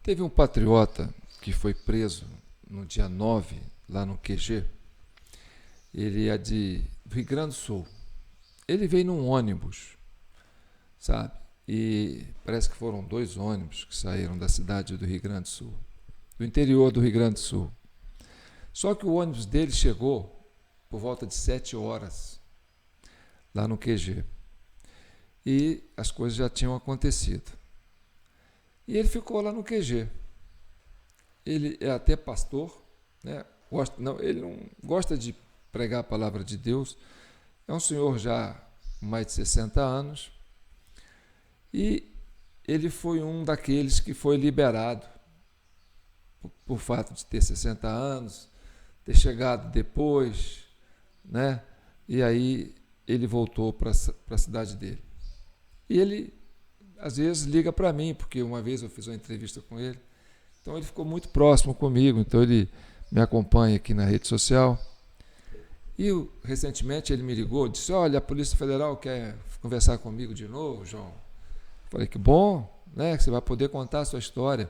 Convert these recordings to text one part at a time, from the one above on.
Teve um patriota que foi preso no dia 9 lá no QG. Ele é do Rio Grande do Sul. Ele veio num ônibus, sabe? E parece que foram 2 ônibus que saíram da cidade do Rio Grande do Sul, do interior do Rio Grande do Sul. Só que o ônibus dele chegou por volta de 7 horas lá no QG. E as coisas já tinham acontecido. E ele ficou lá no QG. Ele é até pastor, né? Ele não gosta de pregar a palavra de Deus. É um senhor já com mais de 60 anos. E ele foi um daqueles que foi liberado por fato de ter 60 anos, ter chegado depois, né? E aí ele voltou para a cidade dele. E ele, às vezes, liga para mim, porque uma vez eu fiz uma entrevista com ele. Então ele ficou muito próximo comigo, então ele me acompanha aqui na rede social. E recentemente ele me ligou, disse: olha, a Polícia Federal quer conversar comigo de novo, João. Falei: que bom, né, que você vai poder contar a sua história.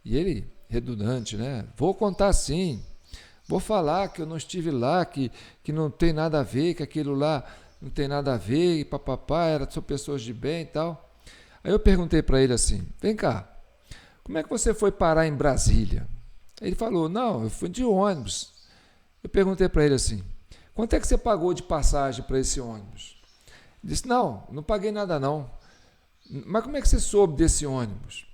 E ele, redundante, né? Vou contar sim, vou falar que eu não estive lá, que não tem nada a ver, que aquilo lá não tem nada a ver, e papapá, são pessoas de bem e tal. Aí eu perguntei para ele assim: vem cá, como é que você foi parar em Brasília? Ele falou: não, eu fui de ônibus. Eu perguntei para ele assim: quanto é que você pagou de passagem para esse ônibus? Ele disse: não paguei nada não. Mas como é que você soube desse ônibus?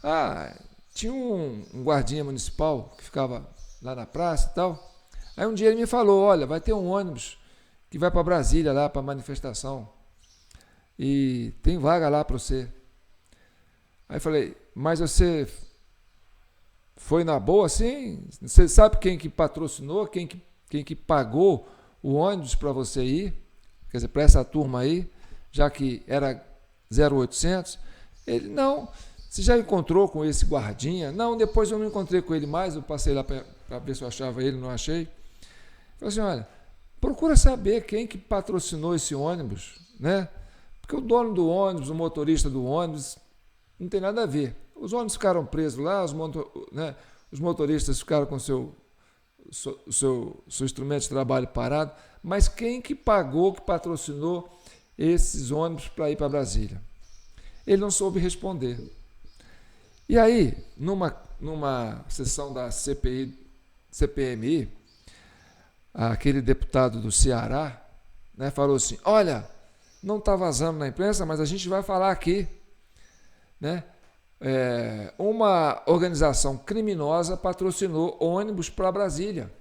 Ah, tinha um guardinha municipal que ficava lá na praça e tal. Aí um dia ele me falou: olha, vai ter um ônibus que vai para Brasília lá para manifestação e tem vaga lá para você. Aí eu falei: mas você foi na boa assim? Você sabe quem que patrocinou, quem que pagou o ônibus para você ir? Quer dizer, para essa turma aí, já que era 0800? Ele: não. Você já encontrou com esse guardinha? Não, depois eu não encontrei com ele mais, eu passei lá para ver se eu achava ele, não achei. Eu falei assim: olha, procura saber quem que patrocinou esse ônibus, né? Porque o dono do ônibus, o motorista do ônibus, não tem nada a ver. Os ônibus ficaram presos lá, os motoristas ficaram com seu instrumento de trabalho parado, mas quem que pagou, que patrocinou esses ônibus para ir para Brasília? Ele não soube responder. E aí, numa sessão da CPMI, aquele deputado do Ceará, né, falou assim: olha, não está vazando na imprensa, mas a gente vai falar aqui, né? Uma organização criminosa patrocinou ônibus para Brasília,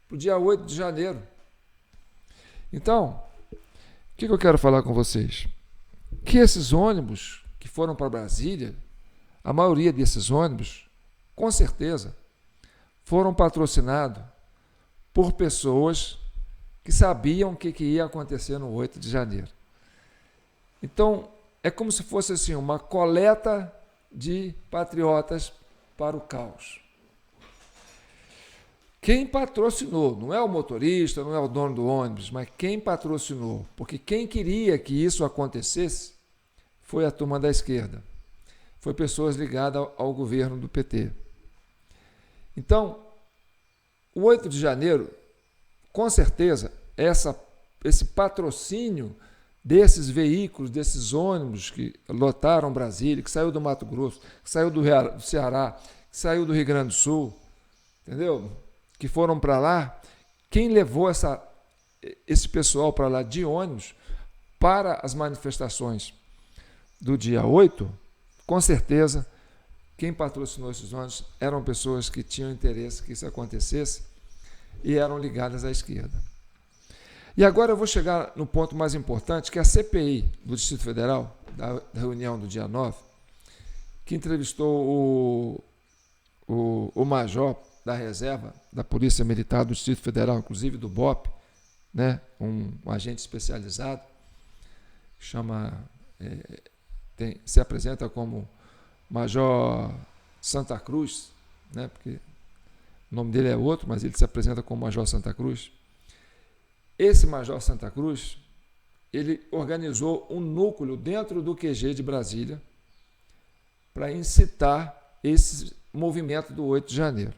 para o dia 8 de janeiro. Então, o que eu quero falar com vocês? Que esses ônibus que foram para Brasília, a maioria desses ônibus, com certeza, foram patrocinados por pessoas que sabiam o que ia acontecer no 8 de janeiro. Então, é como se fosse assim, uma coleta de patriotas para o caos. Quem patrocinou, não é o motorista, não é o dono do ônibus, mas quem patrocinou, porque quem queria que isso acontecesse foi a turma da esquerda, foi pessoas ligadas ao governo do PT. Então, o 8 de janeiro, com certeza, esse patrocínio desses veículos, desses ônibus que lotaram Brasília, que saiu do Mato Grosso, que saiu do Ceará, que saiu do Rio Grande do Sul, entendeu? Que foram para lá, quem levou esse pessoal para lá de ônibus para as manifestações do dia 8, com certeza, quem patrocinou esses ônibus eram pessoas que tinham interesse que isso acontecesse e eram ligadas à esquerda. E agora eu vou chegar no ponto mais importante, que é a CPI do Distrito Federal, da reunião do dia 9, que entrevistou o major da reserva da Polícia Militar do Distrito Federal, inclusive do BOP, né, um agente especializado, se apresenta como Major Santa Cruz, né, porque o nome dele é outro, mas ele se apresenta como Major Santa Cruz. Esse Major Santa Cruz, ele organizou um núcleo dentro do QG de Brasília para incitar esse movimento do 8 de janeiro.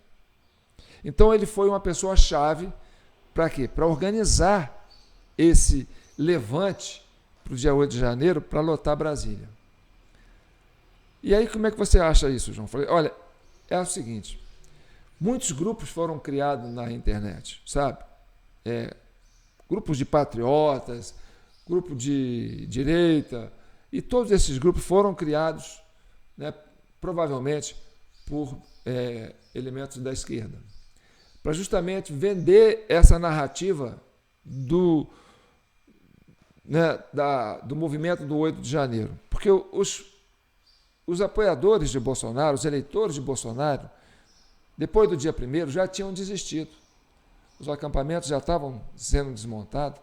Então ele foi uma pessoa-chave para quê? Para organizar esse levante para o dia 8 de janeiro para lotar Brasília. E aí como é que você acha isso, João? Falei, olha, é o seguinte, muitos grupos foram criados na internet, sabe? Grupos de patriotas, grupo de direita, e todos esses grupos foram criados, né, provavelmente por elementos da esquerda, para justamente vender essa narrativa do movimento do 8 de janeiro. Porque os apoiadores de Bolsonaro, os eleitores de Bolsonaro, depois do dia 1º, já tinham desistido. Os acampamentos já estavam sendo desmontados.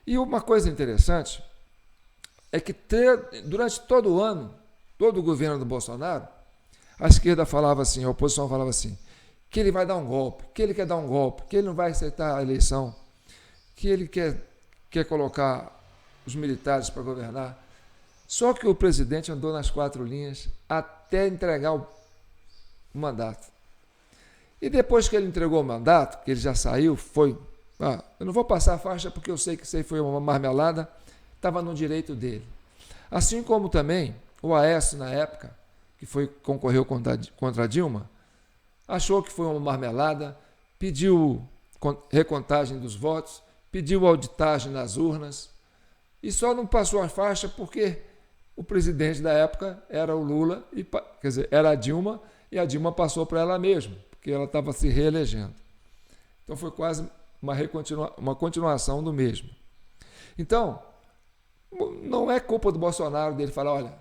E uma coisa interessante é que durante todo o ano, todo o governo do Bolsonaro, a esquerda falava assim, a oposição falava assim, que ele vai dar um golpe, que ele quer dar um golpe, que ele não vai aceitar a eleição, que ele quer colocar os militares para governar. Só que o presidente andou nas 4 linhas até entregar o mandato. E depois que ele entregou o mandato, que ele já saiu, eu não vou passar a faixa porque eu sei que isso aí foi uma marmelada, estava no direito dele. Assim como também o Aécio, na época, que concorreu contra a Dilma, achou que foi uma marmelada, pediu recontagem dos votos, pediu auditagem nas urnas, e só não passou a faixa porque o presidente da época era o Lula, quer dizer, era a Dilma, e a Dilma passou para ela mesma, porque ela estava se reelegendo. Então foi quase uma continuação do mesmo. Então, não é culpa do Bolsonaro dele falar, olha,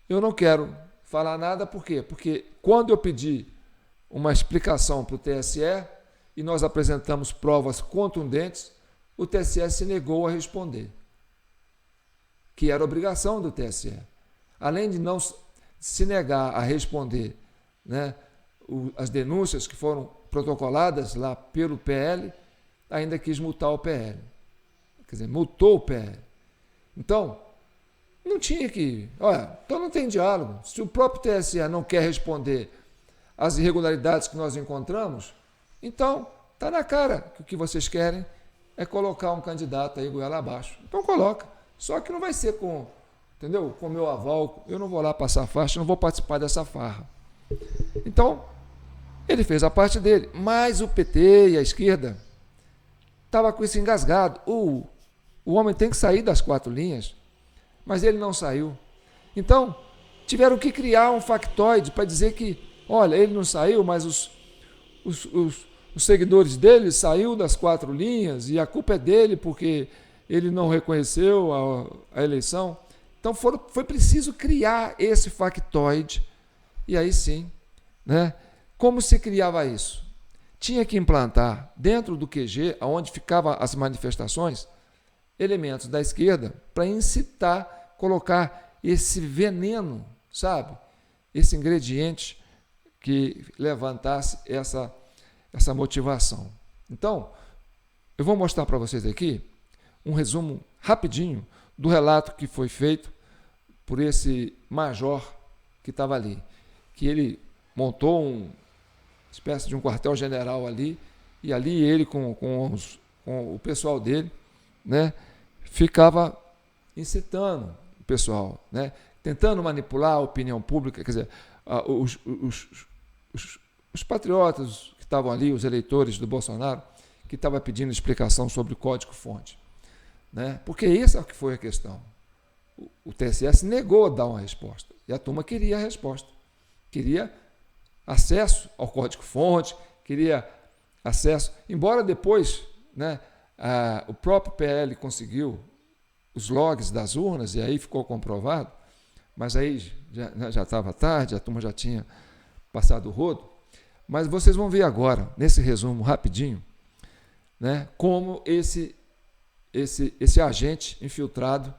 eu não quero falar nada, por quê? Porque quando eu pedi uma explicação para o TSE e nós apresentamos provas contundentes, o TSE se negou a responder, que era obrigação do TSE. Além de não se negar a responder, né, as denúncias que foram protocoladas lá pelo PL, ainda quis multar o PL. Quer dizer, multou o PL. Então, não tinha que... então não tem diálogo. Se o próprio TSE não quer responder às irregularidades que nós encontramos, então está na cara que o que vocês querem é colocar um candidato aí goela abaixo. Então coloca. Só que não vai ser com meu aval, eu não vou lá passar a faixa, não vou participar dessa farra. Então, ele fez a parte dele, mas o PT e a esquerda estava com isso engasgado. O homem tem que sair das 4 linhas, mas ele não saiu. Então, tiveram que criar um factoide para dizer que, olha, ele não saiu, mas os seguidores dele saiu das 4 linhas e a culpa é dele porque ele não reconheceu a eleição. Então foi preciso criar esse factoide e aí sim, né? Como se criava isso? Tinha que implantar dentro do QG, onde ficavam as manifestações, elementos da esquerda para incitar, colocar esse veneno, sabe? Esse ingrediente que levantasse essa motivação. Então, eu vou mostrar para vocês aqui um resumo rapidinho do relato que foi feito por esse major que estava ali, que ele montou uma espécie de um quartel-general ali, e ali ele com o pessoal dele, né, ficava incitando o pessoal, né, tentando manipular a opinião pública, quer dizer, os patriotas que estavam ali, os eleitores do Bolsonaro, que estavam pedindo explicação sobre o código-fonte. Né? Porque essa que foi a questão. O TSE se negou a dar uma resposta, e a turma queria a resposta. Queria acesso ao código-fonte, queria acesso, embora depois, né, o próprio PL conseguiu os logs das urnas, e aí ficou comprovado, mas aí já estava tarde, a turma já tinha passado o rodo. Mas vocês vão ver agora, nesse resumo rapidinho, né, como esse agente infiltrado,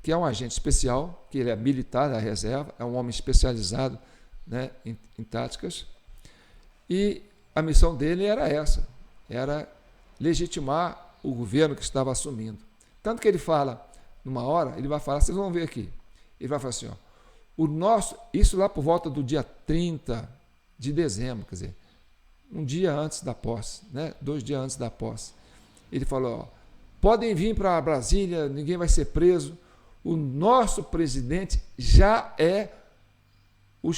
que é um agente especial, que ele é militar da reserva, é um homem especializado, né, em táticas, e a missão dele era essa, era legitimar o governo que estava assumindo. Tanto que ele fala, numa hora, ele vai falar, vocês vão ver aqui, ele vai falar assim, Isso lá por volta do dia 30 de dezembro, quer dizer, um dia antes da posse, né? 2 dias antes da posse. Ele falou, ó, podem vir para Brasília, ninguém vai ser preso. O nosso presidente já é o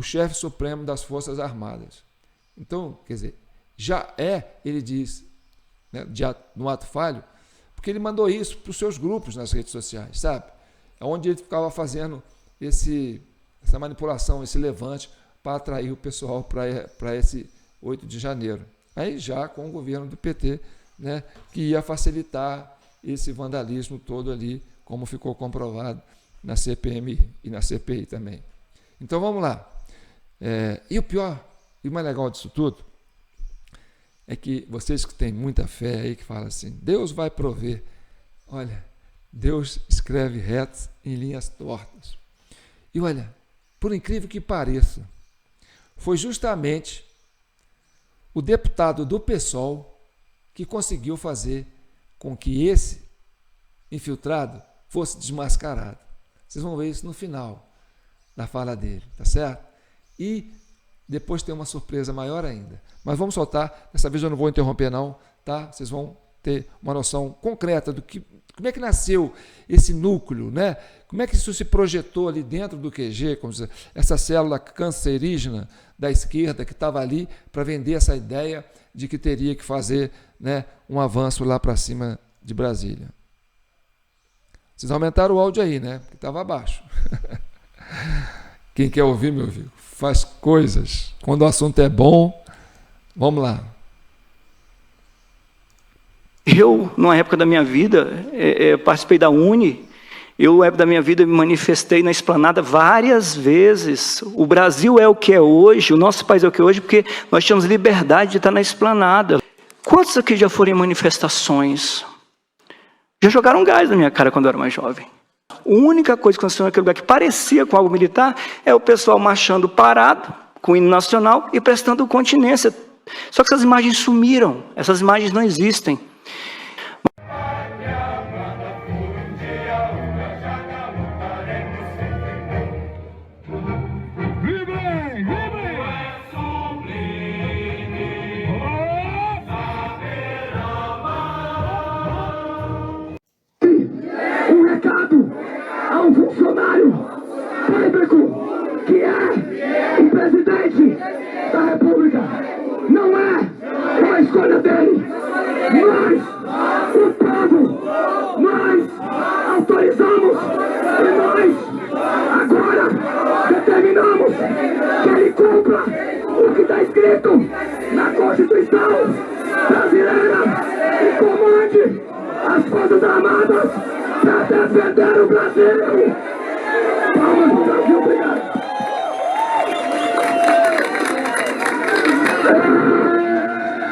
chefe supremo das Forças Armadas. Então, quer dizer, já é, ele diz, né, no ato falho, porque ele mandou isso para os seus grupos nas redes sociais, sabe? É onde ele ficava fazendo essa manipulação, esse levante para atrair o pessoal para esse 8 de janeiro. Aí já com o governo do PT, né, que ia facilitar esse vandalismo todo ali, como ficou comprovado na CPMI e na CPI também. Então vamos lá. E o pior, e o mais legal disso tudo, é que vocês que têm muita fé aí, que falam assim, Deus vai prover. Olha, Deus escreve retos em linhas tortas. E olha, por incrível que pareça, foi justamente o deputado do PSOL que conseguiu fazer com que esse infiltrado fosse desmascarado. Vocês vão ver isso no final da fala dele, tá certo? E depois tem uma surpresa maior ainda. Mas vamos soltar, dessa vez eu não vou interromper não, tá? Vocês vão ter uma noção concreta do que, como é que nasceu esse núcleo, né? Como é que isso se projetou ali dentro do QG, como dizer, essa célula cancerígena da esquerda que estava ali para vender essa ideia de que teria que fazer, né, um avanço lá para cima de Brasília. Vocês aumentaram o áudio aí, né? Porque estava abaixo. Quem quer ouvir, meu amigo, faz coisas. Quando o assunto é bom, vamos lá. Eu, numa época da minha vida, participei da UNE. Eu, na época da minha vida, me manifestei na Esplanada várias vezes. O Brasil é o que é hoje, o nosso país é o que é hoje, porque nós tínhamos liberdade de estar na Esplanada. Quantos aqui já foram em manifestações? Já jogaram gás na minha cara quando eu era mais jovem. A única coisa que aconteceu naquele lugar que parecia com algo militar é o pessoal marchando parado, com o hino nacional e prestando continência. Só que essas imagens sumiram, essas imagens não existem. A um funcionário público que é o presidente da República. Não é uma escolha dele, mas o povo, nós autorizamos e nós agora determinamos que ele cumpra o que está escrito na Constituição brasileira e comande as Forças Armadas para defender o Brasil. Palmas do Brasil, obrigado.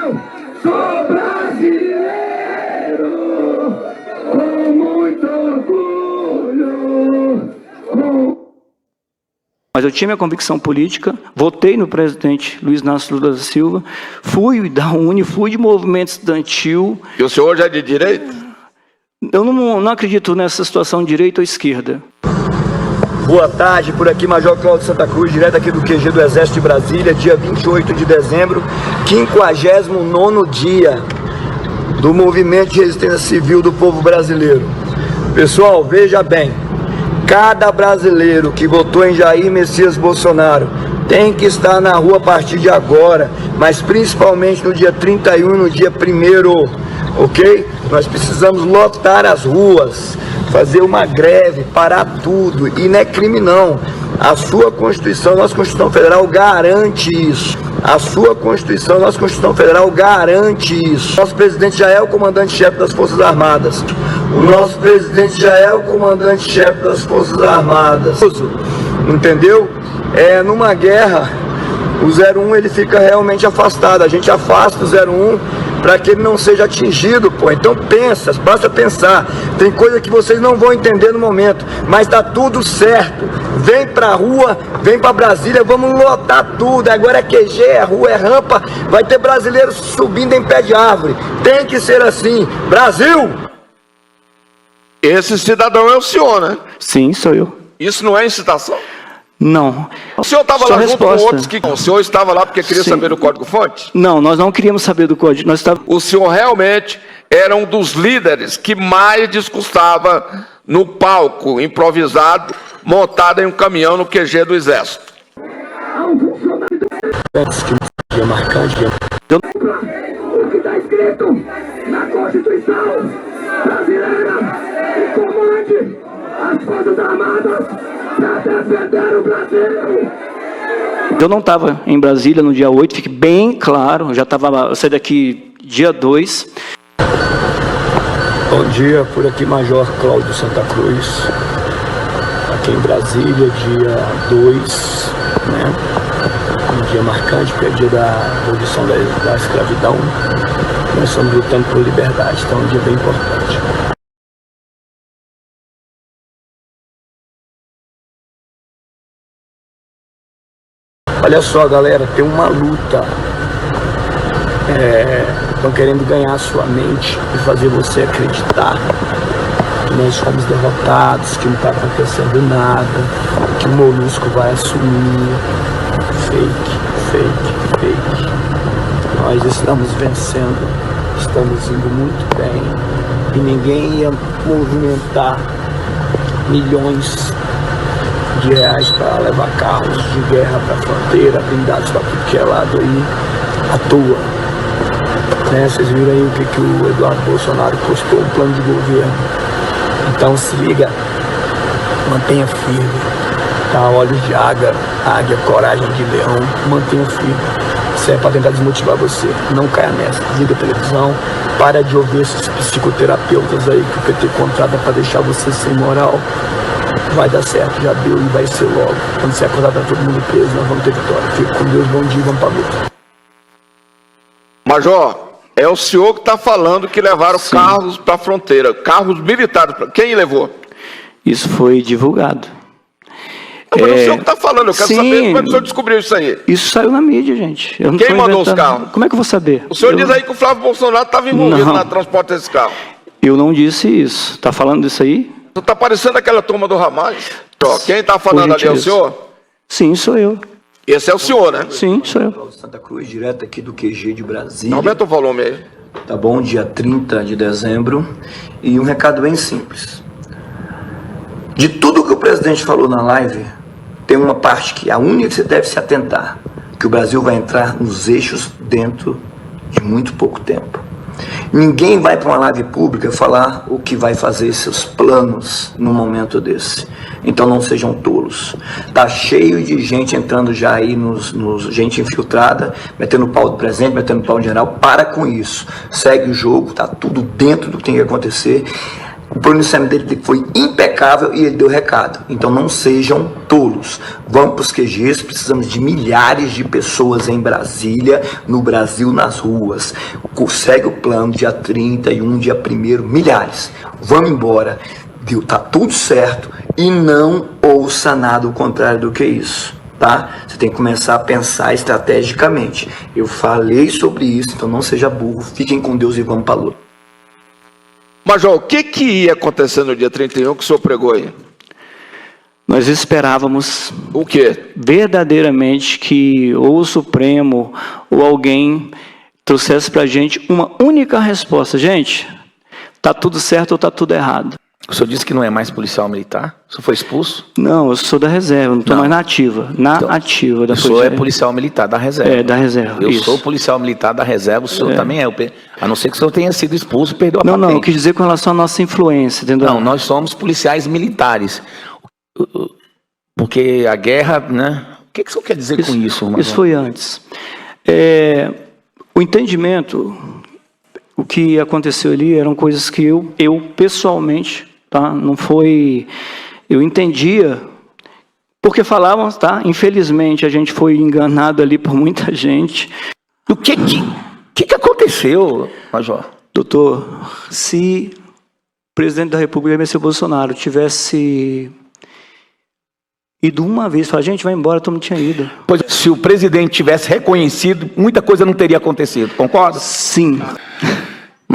Eu sou brasileiro com muito orgulho. Mas eu tinha minha convicção política, votei no presidente Luiz Inácio Lula da Silva, fui da UNE, fui de movimento estudantil. E o senhor já é de direita? Eu não acredito nessa situação de direita ou esquerda. Boa tarde, por aqui Major Cláudio Santa Cruz, direto aqui do QG do Exército de Brasília, dia 28 de dezembro, 59º dia do Movimento de Resistência Civil do Povo Brasileiro. Pessoal, veja bem, cada brasileiro que votou em Jair Messias Bolsonaro tem que estar na rua a partir de agora, mas principalmente no dia 31 e no dia 1º, ok? Nós precisamos lotar as ruas, fazer uma greve, parar tudo, e não é crime não. A sua Constituição, nossa Constituição Federal garante isso. A sua Constituição, nossa Constituição Federal garante isso. Nosso presidente já é o comandante-chefe das Forças Armadas. O nosso presidente já é o comandante-chefe das Forças Armadas. Entendeu? Numa guerra, o 01 ele fica realmente afastado. A gente afasta o 01 para que ele não seja atingido, pô. Então pensa, basta pensar. Tem coisa que vocês não vão entender no momento, mas tá tudo certo. Vem pra rua, vem pra Brasília, vamos lotar tudo. Agora é QG, é rua, é rampa, vai ter brasileiros subindo em pé de árvore. Tem que ser assim. Brasil! Esse cidadão é o senhor, né? Sim, sou eu. Isso não é incitação? Não. O senhor estava Só lá junto com resposta. outros que... O senhor estava lá porque queria Sim. saber do código-fonte? Não, nós não queríamos saber do código. Nós estávamos... O senhor realmente era um dos líderes que mais discursava no palco improvisado, montado em um caminhão no QG do Exército. Dia marcante, O que está escrito na Constituição brasileira e comande as Forças Armadas para defender o Brasil. Eu não estava em Brasília no dia 8, fique bem claro. Eu saí daqui dia 2. Bom dia, por aqui Major Cláudio Santa Cruz, aqui em Brasília, dia 2, né? Um dia marcante, porque é dia da abolição da escravidão. Nós estamos lutando por liberdade, então é um dia bem importante. Olha só, galera, tem uma luta. Estão querendo ganhar a sua mente e fazer você acreditar que nós fomos derrotados, que não está acontecendo nada, que o Molusco vai assumir. Fake. Nós estamos vencendo, estamos indo muito bem e ninguém ia movimentar milhões de reais para levar carros de guerra para a fronteira, blindados para tudo que é lado aí, à toa. Né? Vocês viram aí o que o Eduardo Bolsonaro postou, um plano de governo. Então se liga, mantenha firme, tá? Olhos de águia, coragem de leão, mantenha firme. Isso é para tentar desmotivar você, não caia nessa, desliga a televisão, para de ouvir esses psicoterapeutas aí que o PT contrata para deixar você sem moral. Vai dar certo, já deu e vai ser logo. Quando você acordar tá todo mundo preso, nós vamos ter vitória. Fique com Deus, bom dia, vamos pra luta. Major, é o senhor que está falando que levaram Sim. carros para a fronteira, carros militares. Quem levou? Isso foi divulgado. Não, mas é o senhor que está falando, eu quero sim. saber como é que o senhor descobriu isso aí. Isso saiu na mídia, gente. Eu não Quem tô mandou os inventando. carros? Como é que eu vou saber? O senhor diz aí que o Flávio Bolsonaro estava envolvido no transporte desse carro. Eu não disse isso. Está falando disso aí? Você está parecendo aquela turma do Hamas. Ó, quem está falando ali é o senhor? Sim, sou eu. Esse é o senhor, né? Sim, sou eu. Cláudio Santa Cruz, direto aqui do QG de Brasília. Aumenta o volume aí. Tá bom? Dia 30 de dezembro. E um recado bem simples. De tudo que o presidente falou na live, tem uma parte que a única que você deve se atentar, que o Brasil vai entrar nos eixos dentro de muito pouco tempo. Ninguém vai para uma live pública falar o que vai fazer seus planos num momento desse. Então não sejam tolos. Tá cheio de gente entrando já aí, gente infiltrada, metendo pau do presidente, metendo pau do general. Para com isso. Segue o jogo, tá tudo dentro do que tem que acontecer. O pronunciamento dele foi impecável e ele deu recado. Então não sejam tolos. Vamos para os QGs, precisamos de milhares de pessoas em Brasília, no Brasil, nas ruas. Segue o plano, dia 31, dia 1º, milhares. Vamos embora. Deu, tá tudo certo e não ouça nada o contrário do que isso. Tá? Você tem que começar a pensar estrategicamente. Eu falei sobre isso, então não seja burro. Fiquem com Deus e vamos para a luta. Major, o que ia acontecer no dia 31 que o senhor pregou aí? Nós esperávamos O quê? verdadeiramente que ou o Supremo ou alguém trouxesse para a gente uma única resposta. Gente, está tudo certo ou está tudo errado? O senhor disse que não é mais policial militar? O senhor foi expulso? Não, eu sou da reserva, não estou mais na ativa. Ativa da O senhor é policial militar da reserva. É, da reserva. Eu isso. sou policial militar da reserva, o senhor também é. A não ser que o senhor tenha sido expulso e perdeu a patente. Não, eu quis dizer com relação à nossa influência, entendeu? Não, nós somos policiais militares. Porque a guerra, né? O que o senhor quer dizer com isso, Major? Isso foi antes. O entendimento, o que aconteceu ali eram coisas que eu pessoalmente, tá? Não foi... Eu entendia, porque falavam, tá? Infelizmente, a gente foi enganado ali por muita gente. O que aconteceu, Major? Doutor, se o presidente da República, Jair Bolsonaro, tivesse ido uma vez, falar, gente, vai embora, todo mundo tinha ido. Pois, se o presidente tivesse reconhecido, muita coisa não teria acontecido, concorda? Sim.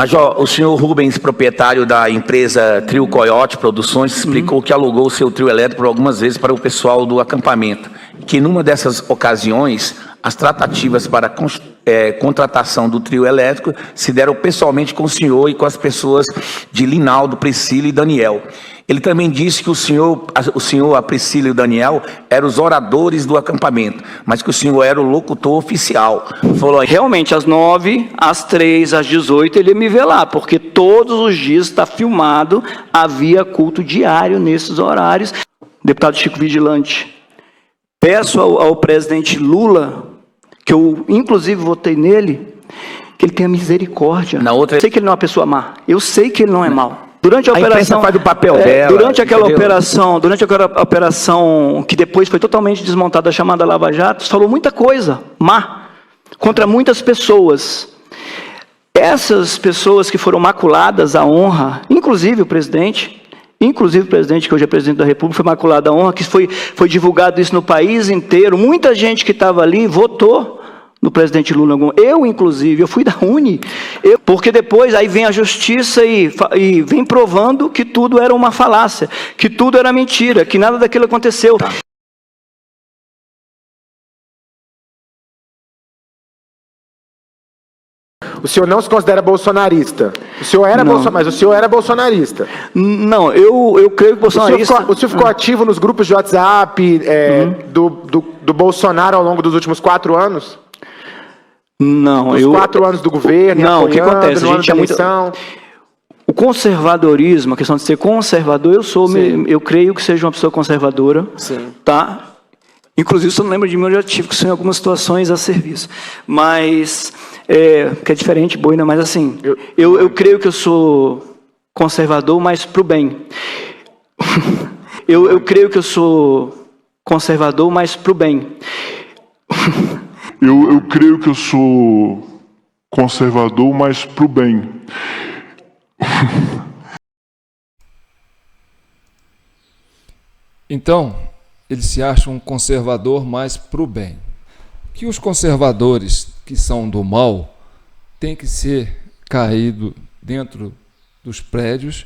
Major, o senhor Rubens, proprietário da empresa Trio Coyote Produções, explicou que alugou o seu trio elétrico por algumas vezes para o pessoal do acampamento, que numa dessas ocasiões, as tratativas para contratação do trio elétrico se deram pessoalmente com o senhor e com as pessoas de Linaldo, Priscila e Daniel. Ele também disse que o senhor, a Priscila e o Daniel eram os oradores do acampamento, mas que o senhor era o locutor oficial. Falou, Realmente, às 9, às 3, às 18, ele ia me ver lá, porque todos os dias está filmado, havia culto diário nesses horários. Deputado Chico Vigilante, peço ao presidente Lula, que eu inclusive votei nele, que ele tenha misericórdia. Eu sei que ele não é uma pessoa má, eu sei que ele não é mau. Durante a operação, faz o papel dela, durante aquela operação que depois foi totalmente desmontada, chamada Lava Jato, falou muita coisa má contra muitas pessoas. Essas pessoas que foram maculadas à honra, inclusive o presidente, que hoje é presidente da República, foi maculado à honra, que foi divulgado isso no país inteiro. Muita gente que estava ali votou no presidente Lula. Eu, inclusive, eu fui da Uni, porque depois aí vem a justiça e vem provando que tudo era uma falácia, que tudo era mentira, que nada daquilo aconteceu. O senhor não se considera bolsonarista? O senhor era mas o senhor era bolsonarista? Não, eu creio que bolsonarista... O senhor ficou ativo nos grupos de WhatsApp do Bolsonaro ao longo dos últimos 4 anos? Não, Os 4 anos do governo, não, o que acontece? A gente é muito... eleição. O conservadorismo, a questão de ser conservador, eu creio que seja uma pessoa conservadora. Sim. Tá? Inclusive, se eu não lembro de mim, eu já tive que ser em algumas situações a serviço. Mas, que é diferente, Boina, mas assim, eu creio que eu sou conservador, mas para o bem. eu creio que eu sou conservador, mas para o bem. Eu creio que eu sou conservador, mas para o bem. Então, ele se acha um conservador, mas para o bem. Que os conservadores que são do mal têm que ser caídos dentro dos prédios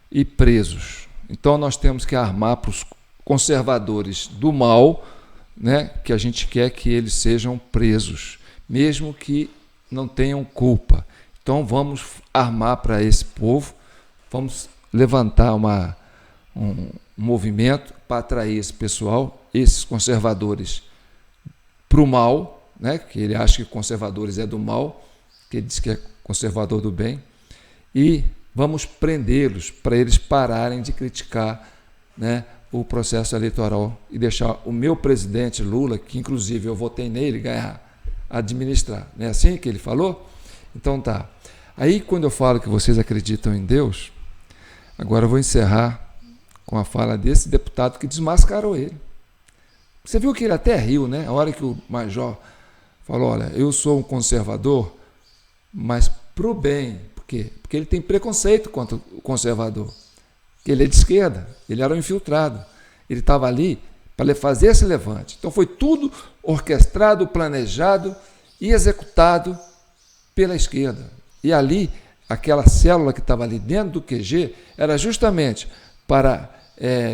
e presos. Então, nós temos que armar para os conservadores do mal, né, que a gente quer que eles sejam presos, mesmo que não tenham culpa. Então vamos armar para esse povo, vamos levantar um movimento para atrair esse pessoal, esses conservadores, para o mal, né, que ele acha que conservadores é do mal, que ele diz que é conservador do bem, e vamos prendê-los para eles pararem de criticar, né, o processo eleitoral e deixar o meu presidente Lula, que inclusive eu votei nele, ganhar, administrar. Não é assim que ele falou? Então tá. Aí quando eu falo que vocês acreditam em Deus, agora eu vou encerrar com a fala desse deputado que desmascarou ele. Você viu que ele até riu, né? A hora que o major falou, olha, eu sou um conservador, mas pro bem. Por quê? Porque ele tem preconceito contra o conservador. Ele é de esquerda, ele era um infiltrado. Ele estava ali para fazer esse levante. Então foi tudo orquestrado, planejado e executado pela esquerda. E ali, aquela célula que estava ali dentro do QG, era justamente para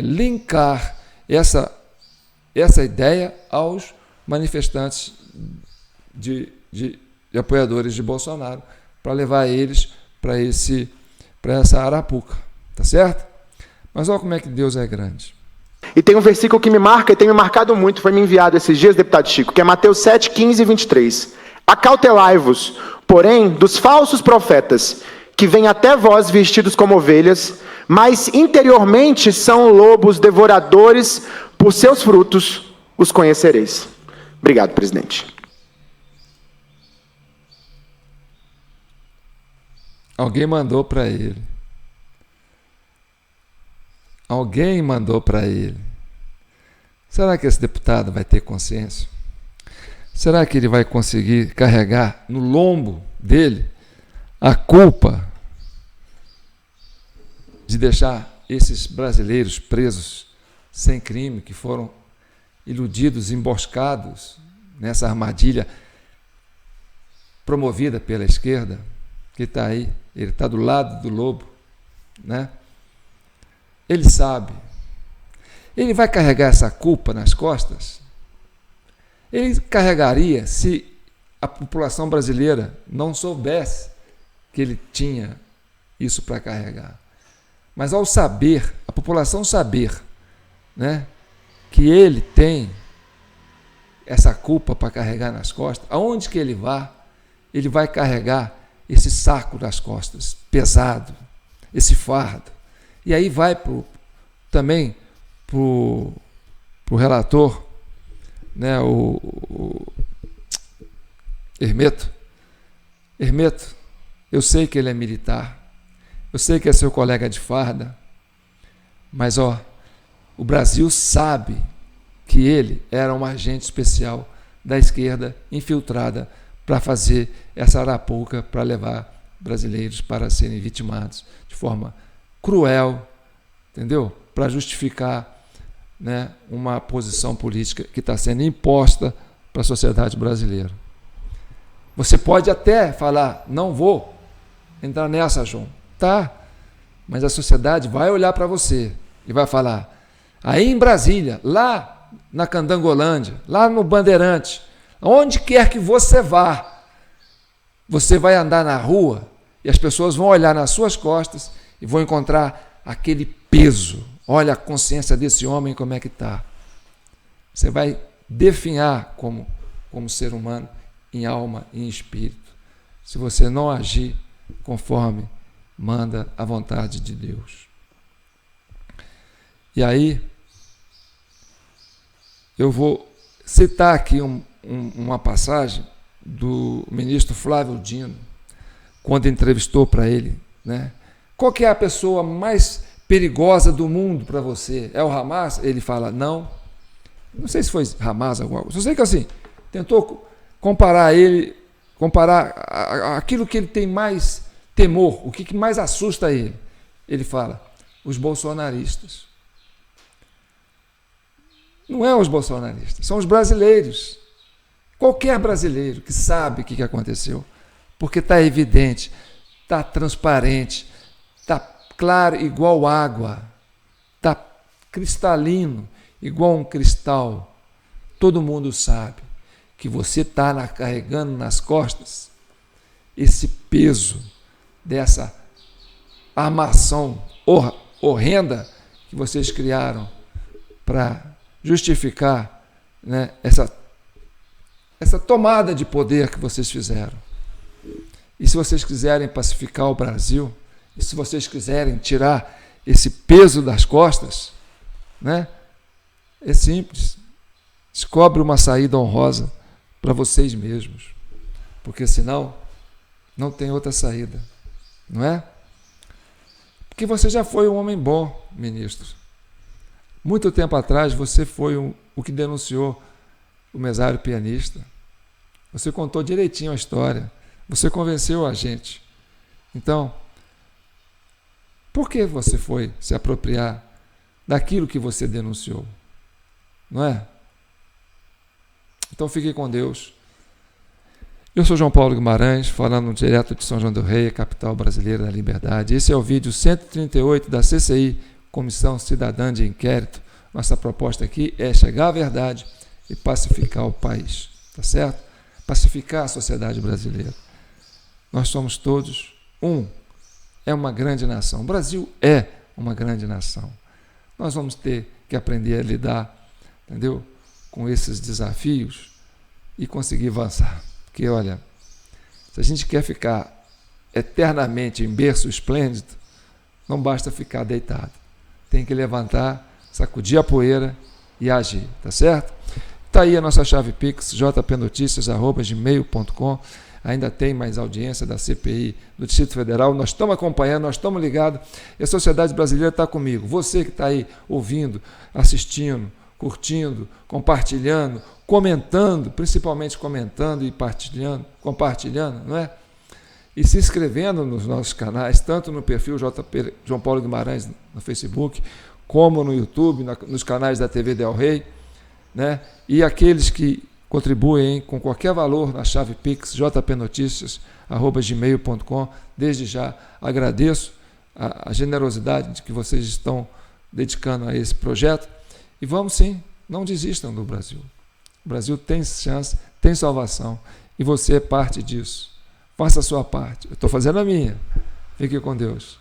linkar essa ideia aos manifestantes de apoiadores de Bolsonaro, para levar eles para essa arapuca. Tá certo? Mas olha como é que Deus é grande. E tem um versículo que me marca, e tem me marcado muito, foi me enviado esses dias, deputado Chico, que é Mateus 7, 15 e 23. Acautelai-vos, porém, dos falsos profetas, que vêm até vós vestidos como ovelhas, mas interiormente são lobos devoradores, por seus frutos os conhecereis. Obrigado, presidente. Alguém mandou para ele. Alguém mandou para ele. Será que esse deputado vai ter consciência? Será que ele vai conseguir carregar no lombo dele a culpa de deixar esses brasileiros presos sem crime, que foram iludidos, emboscados nessa armadilha promovida pela esquerda, que está aí ele está do lado do lobo, né? Ele sabe. Ele vai carregar essa culpa nas costas? Ele carregaria se a população brasileira não soubesse que ele tinha isso para carregar. Mas ao saber, a população saber, né, que ele tem essa culpa para carregar nas costas, aonde que ele vá, ele vai carregar esse saco nas costas, pesado, esse fardo. E aí vai também para o relator, né, o Hermeto. Hermeto, eu sei que ele é militar, eu sei que é seu colega de farda, mas o Brasil sabe que ele era um agente especial da esquerda infiltrada para fazer essa arapuca, para levar brasileiros para serem vitimados de forma cruel, entendeu? Para justificar, né, uma posição política que está sendo imposta para a sociedade brasileira. Você pode até falar, não vou entrar nessa, João. Tá, mas a sociedade vai olhar para você e vai falar, aí em Brasília, lá na Candangolândia, lá no Bandeirante, onde quer que você vá, você vai andar na rua e as pessoas vão olhar nas suas costas e vão encontrar aquele peso. Olha a consciência desse homem como é que está. Você vai definhar como ser humano em alma e em espírito, se você não agir conforme manda a vontade de Deus. E aí, eu vou citar aqui uma passagem do ministro Flávio Dino, quando entrevistou para ele, né? Qual que é a pessoa mais perigosa do mundo para você? É o Hamas? Ele fala, não sei se foi Hamas alguma coisa, só sei que assim, tentou comparar aquilo que ele tem mais temor, o que mais assusta ele. Ele fala, os bolsonaristas. Não é os bolsonaristas, são os brasileiros. Qualquer brasileiro que sabe o que aconteceu, porque está evidente, está transparente, está claro igual água, está cristalino igual um cristal. Todo mundo sabe que você está carregando nas costas esse peso dessa armação horrenda que vocês criaram para justificar, né, essa tomada de poder que vocês fizeram. E se vocês quiserem pacificar o Brasil, e se vocês quiserem tirar esse peso das costas, né, é simples. Descobre uma saída honrosa para vocês mesmos, porque senão não tem outra saída. Não é? Porque você já foi um homem bom, ministro. Muito tempo atrás você foi o que denunciou o mesário pianista. Você contou direitinho a história. Você convenceu a gente. Então, por que você foi se apropriar daquilo que você denunciou? Não é? Então fique com Deus. Eu sou João Paulo Guimarães, falando direto de São João del Rei, capital brasileira da liberdade. Esse é o vídeo 138 da CCI, Comissão Cidadã de Inquérito. Nossa proposta aqui é chegar à verdade e pacificar o país, tá certo? Pacificar a sociedade brasileira. Nós somos todos é uma grande nação. O Brasil é uma grande nação. Nós vamos ter que aprender a lidar, entendeu, com esses desafios e conseguir avançar. Porque, olha, se a gente quer ficar eternamente em berço esplêndido, não basta ficar deitado. Tem que levantar, sacudir a poeira e agir, tá certo? Está aí a nossa chave Pix, jpnoticias@gmail.com. Ainda tem mais audiência da CPI do Distrito Federal. Nós estamos acompanhando, nós estamos ligados. E a sociedade brasileira está comigo. Você que está aí ouvindo, assistindo, curtindo, compartilhando, comentando, principalmente comentando e compartilhando, não é? E se inscrevendo nos nossos canais, tanto no perfil JP João Paulo Guimarães no Facebook, como no YouTube, nos canais da TV Del Rey, né? E aqueles que contribuem com qualquer valor na chave Pix, jpnoticias@gmail.com. Desde já agradeço a generosidade de que vocês estão dedicando a esse projeto. E vamos sim, não desistam do Brasil. O Brasil tem chance, tem salvação. E você é parte disso. Faça a sua parte. Eu estou fazendo a minha. Fique com Deus.